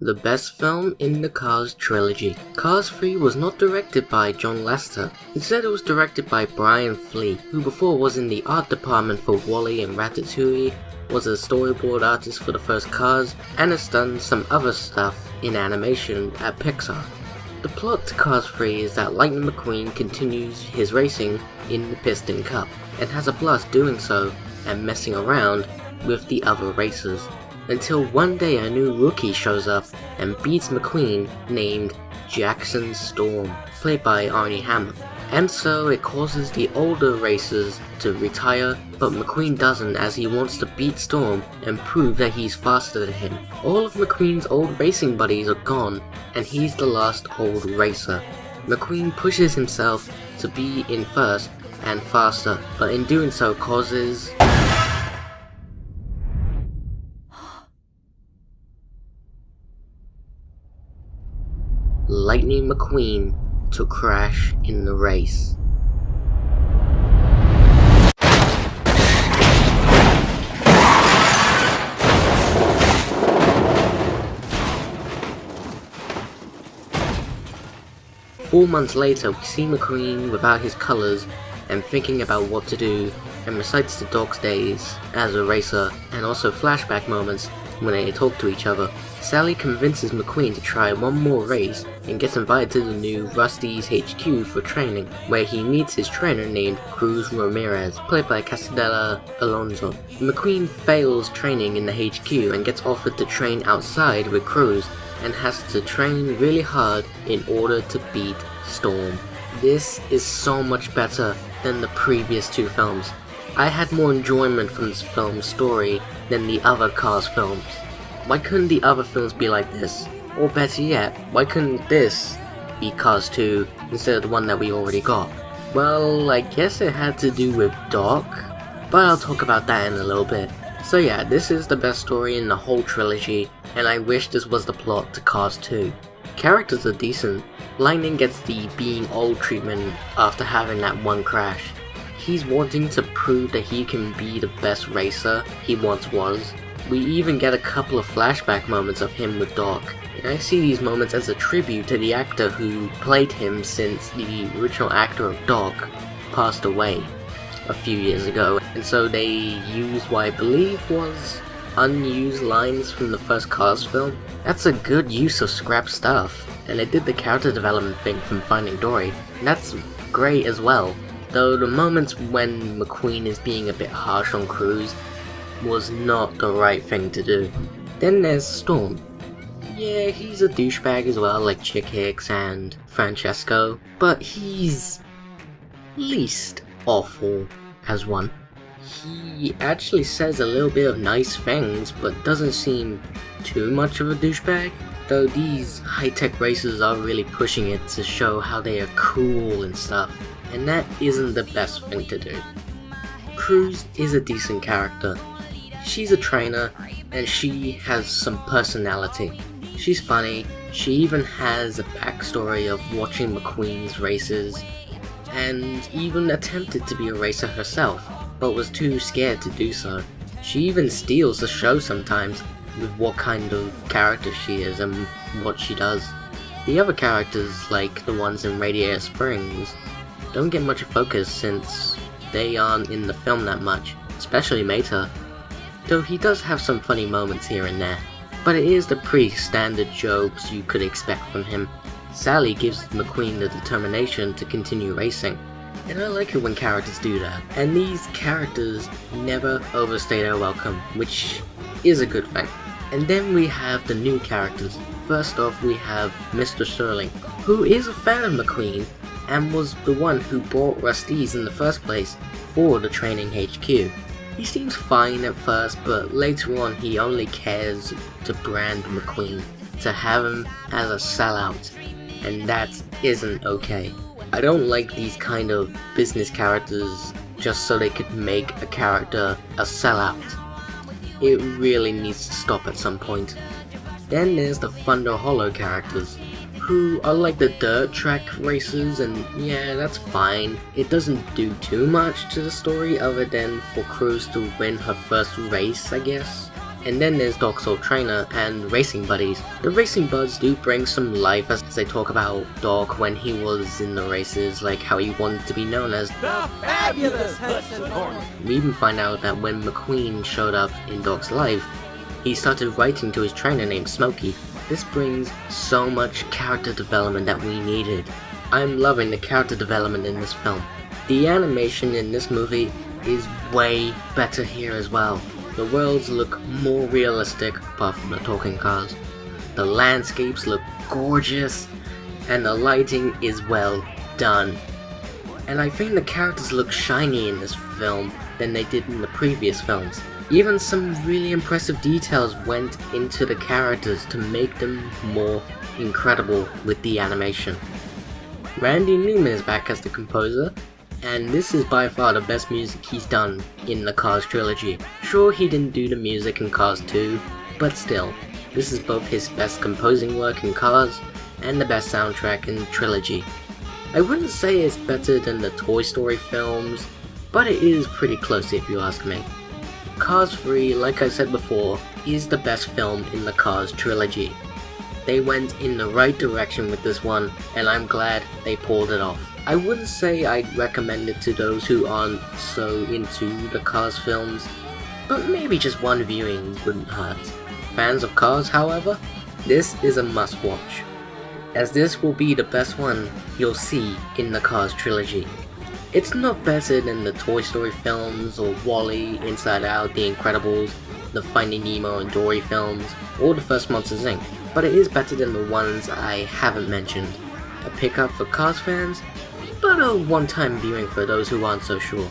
The best film in the Cars trilogy. Cars 3 was not directed by John Lasseter. Instead it was directed by Brian Flee, who before was in the art department for WALL-E and Ratatouille, was a storyboard artist for the first Cars, and has done some other stuff in animation at Pixar. The plot to Cars 3 is that Lightning McQueen continues his racing in the Piston Cup, and has a blast doing so and messing around with the other racers. Until one day a new rookie shows up and beats McQueen named Jackson Storm, played by Armie Hammer. And so it causes the older racers to retire, but McQueen doesn't, as he wants to beat Storm and prove that he's faster than him. All of McQueen's old racing buddies are gone, and he's the last old racer. McQueen pushes himself to be in first and faster, but in doing so causes Lightning McQueen to crash in the race. Four months later, we see McQueen without his colours and thinking about what to do, and recites the dog's days as a racer, and also flashback moments when they talk to each other. Sally convinces McQueen to try one more race and gets invited to the new Rusty's HQ for training, where he meets his trainer named Cruz Ramirez, played by Castella Alonso. McQueen fails training in the HQ and gets offered to train outside with Cruz, and has to train really hard in order to beat Storm. This is so much better than the previous two films. I had more enjoyment from this film's story than the other Cars films. Why couldn't the other films be like this? Or better yet, why couldn't this be Cars 2 instead of the one that we already got? Well, I guess it had to do with Doc, but I'll talk about that in a little bit. So yeah, this is the best story in the whole trilogy, and I wish this was the plot to Cars 2. Characters are decent. Lightning gets the being old treatment after having that one crash. He's wanting to prove that he can be the best racer he once was. We even get a couple of flashback moments of him with Doc, and I see these moments as a tribute to the actor who played him, since the original actor of Doc passed away a few years ago, and so they used what I believe was unused lines from the first Cars film. That's a good use of scrap stuff, and they did the character development thing from Finding Dory, and that's great as well. Though the moments when McQueen is being a bit harsh on Cruz was not the right thing to do. Then there's Storm. Yeah, he's a douchebag as well, like Chick Hicks and Francesco, but he's least awful as one. He actually says a little bit of nice things, but doesn't seem too much of a douchebag. Though these high-tech racers are really pushing it to show how they are cool and stuff, and that isn't the best thing to do. Cruz is a decent character. She's a trainer, and she has some personality. She's funny. She even has a backstory of watching McQueen's races, and even attempted to be a racer herself, but was too scared to do so. She even steals the show sometimes with what kind of character she is and what she does. The other characters, like the ones in Radiator Springs, don't get much focus since they aren't in the film that much, especially Mater, though he does have some funny moments here and there, but it is the pretty standard jokes you could expect from him. Sally gives McQueen the determination to continue racing, and I like it when characters do that, and these characters never overstay their welcome, which is a good thing. And then we have the new characters. First off, we have Mr. Sterling, who is a fan of McQueen and was the one who bought Rusty's in the first place for the training HQ. He seems fine at first, but later on he only cares to brand McQueen, to have him as a sellout, and that isn't okay. I don't like these kind of business characters just so they could make a character a sellout. It really needs to stop at some point. Then there's the Thunder Hollow characters, who are like the dirt track racers, and yeah, that's fine. It doesn't do too much to the story other than for Cruz to win her first race, I guess. And then there's Doc's old trainer and racing buddies. The racing buds do bring some life as they talk about Doc when he was in the races, like how he wanted to be known as the fabulous Hudson Hornet. We even find out that when McQueen showed up in Doc's life, he started writing to his trainer named Smokey. This brings so much character development that we needed. I'm loving the character development in this film. The animation in this movie is way better here as well. The worlds look more realistic, apart from the talking cars. The landscapes look gorgeous, and the lighting is well done. And I think the characters look shiny in this film than they did in the previous films. Even some really impressive details went into the characters to make them more incredible with the animation. Randy Newman is back as the composer, and this is by far the best music he's done in the Cars trilogy. Sure, he didn't do the music in Cars 2, but still, this is both his best composing work in Cars and the best soundtrack in the trilogy. I wouldn't say it's better than the Toy Story films, but it is pretty close if you ask me. Cars 3, like I said before, is the best film in the Cars trilogy. They went in the right direction with this one, and I'm glad they pulled it off. I wouldn't say I'd recommend it to those who aren't so into the Cars films, but maybe just one viewing wouldn't hurt. Fans of Cars, however, this is a must-watch, as this will be the best one you'll see in the Cars trilogy. It's not better than the Toy Story films, or WALL-E, Inside Out, The Incredibles, the Finding Nemo and Dory films, or the first Monsters Inc., but it is better than the ones I haven't mentioned. A pickup for Cars fans, but a one-time viewing for those who aren't so sure.